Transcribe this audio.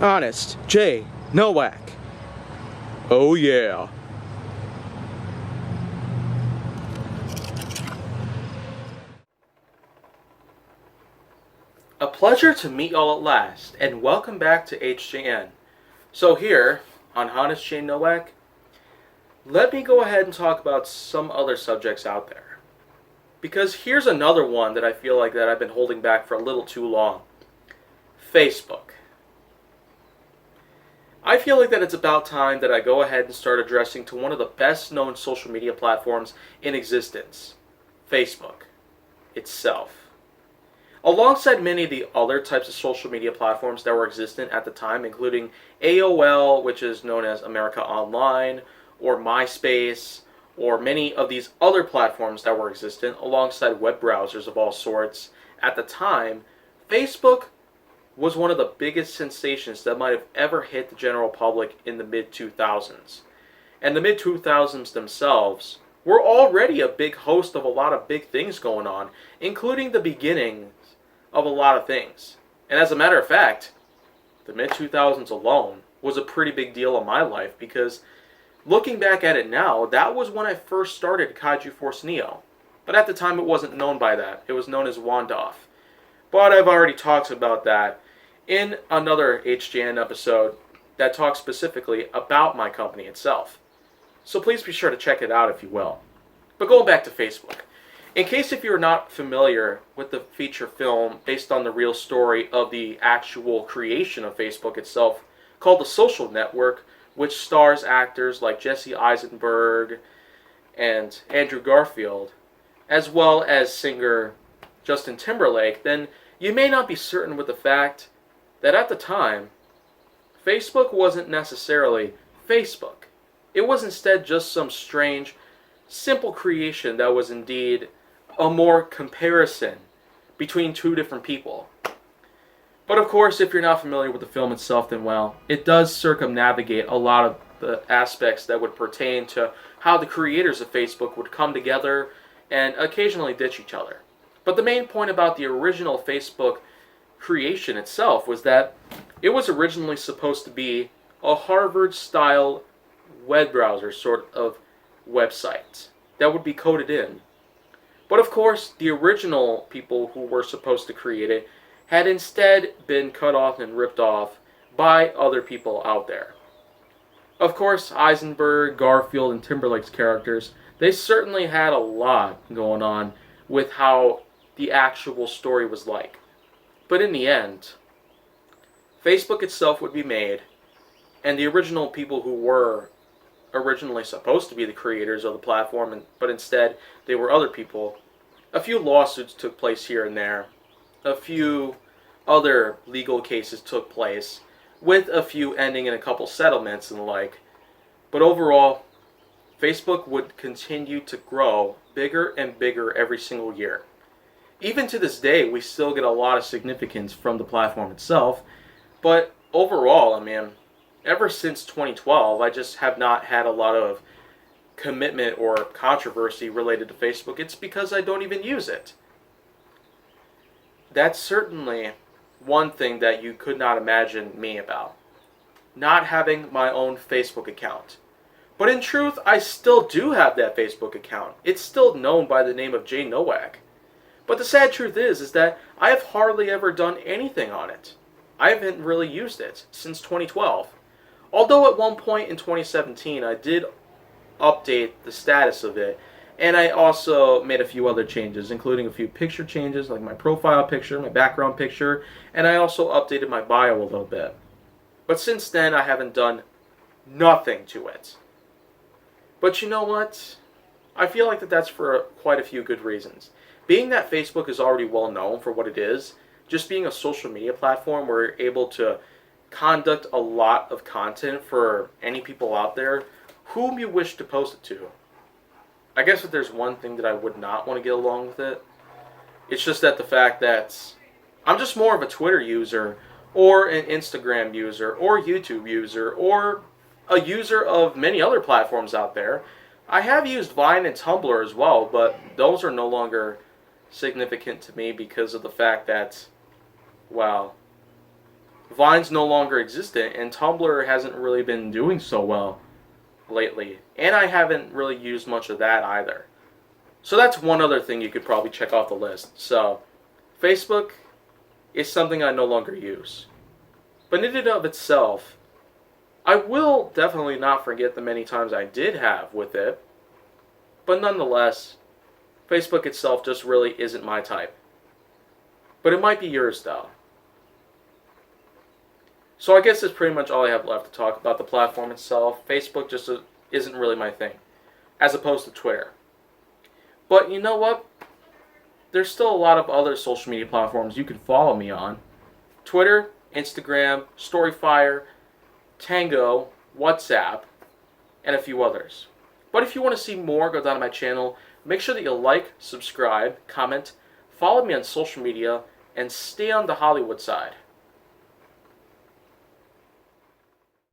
Honest J. Nowak. Oh yeah. A pleasure to meet y'all at last, and welcome back to HJN. So here, on Honest J. Nowak, let me go ahead and talk about some other subjects out there. Because here's another one that I feel like that I've been holding back for a little too long. Facebook. I feel like that it's about time that I go ahead and start addressing to one of the best known social media platforms in existence, Facebook itself. Alongside many of the other types of social media platforms that were existent at the time, including AOL, which is known as America Online, or MySpace, or many of these other platforms that were existent, alongside web browsers of all sorts, at the time, Facebook was one of the biggest sensations that might have ever hit the general public in the mid 2000s. And the mid 2000s themselves were already a big host of a lot of big things going on, including the beginnings of a lot of things. And as a matter of fact, the mid 2000s alone was a pretty big deal in my life because looking back at it now, that was when I first started Kaiju Force Neo. But at the time it wasn't known by that. It was known as Wandoff. But I've already talked about that in another HJN episode that talks specifically about my company itself. So please be sure to check it out if you will. But going back to Facebook. In case if you're not familiar with the feature film based on the real story of the actual creation of Facebook itself, called The Social Network, which stars actors like Jesse Eisenberg and Andrew Garfield, as well as singer Justin Timberlake, then you may not be certain with the fact that at the time, Facebook wasn't necessarily Facebook. It was instead just some strange, simple creation that was indeed a more comparison between two different people. But of course, if you're not familiar with the film itself, then well, it does circumnavigate a lot of the aspects that would pertain to how the creators of Facebook would come together and occasionally ditch each other. But the main point about the original Facebook creation itself was that it was originally supposed to be a Harvard-style web browser sort of website that would be coded in. But of course, the original people who were supposed to create it had instead been cut off and ripped off by other people out there. Of course, Eisenberg, Garfield, and Timberlake's characters, they certainly had a lot going on with how the actual story was like. But in the end, Facebook itself would be made, and the original people who were originally supposed to be the creators of the platform, but instead they were other people, a few lawsuits took place here and there. A few other legal cases took place, with a few ending in a couple settlements and the like. But overall, Facebook would continue to grow bigger and bigger every single year. Even to this day, we still get a lot of significance from the platform itself. But overall, I mean, ever since 2012, I just have not had a lot of commitment or controversy related to Facebook. It's because I don't even use it. That's certainly one thing that you could not imagine me about. Not having my own Facebook account. But in truth, I still do have that Facebook account. It's still known by the name of J. Nowak. But the sad truth is that I have hardly ever done anything on it. I haven't really used it since 2012. Although at one point in 2017 I did update the status of it, and I also made a few other changes, including a few picture changes, like my profile picture, my background picture, and I also updated my bio a little bit. But since then I haven't done nothing to it. But you know what? I feel like that's for quite a few good reasons. Being that Facebook is already well known for what it is, just being a social media platform where you're able to conduct a lot of content for any people out there whom you wish to post it to. I guess if there's one thing that I would not want to get along with it, it's just that the fact that I'm just more of a Twitter user or an Instagram user or YouTube user or a user of many other platforms out there. I have used Vine and Tumblr as well, but those are no longer significant to me because of the fact that, well, Vine's no longer existent, and Tumblr hasn't really been doing so well lately. And I haven't really used much of that either. So that's one other thing you could probably check off the list. So, Facebook is something I no longer use. But in and of itself, I will definitely not forget the many times I did have with it. But nonetheless, Facebook itself just really isn't my type. But it might be yours though. So I guess that's pretty much all I have left to talk about the platform itself. Facebook just isn't really my thing, as opposed to Twitter. But you know what? There's still a lot of other social media platforms you can follow me on. Twitter, Instagram, Storyfire, Tango, WhatsApp, and a few others. But if you want to see more, go down to my channel. Make sure that you like, subscribe, comment, follow me on social media, and stay on the Hollywood side.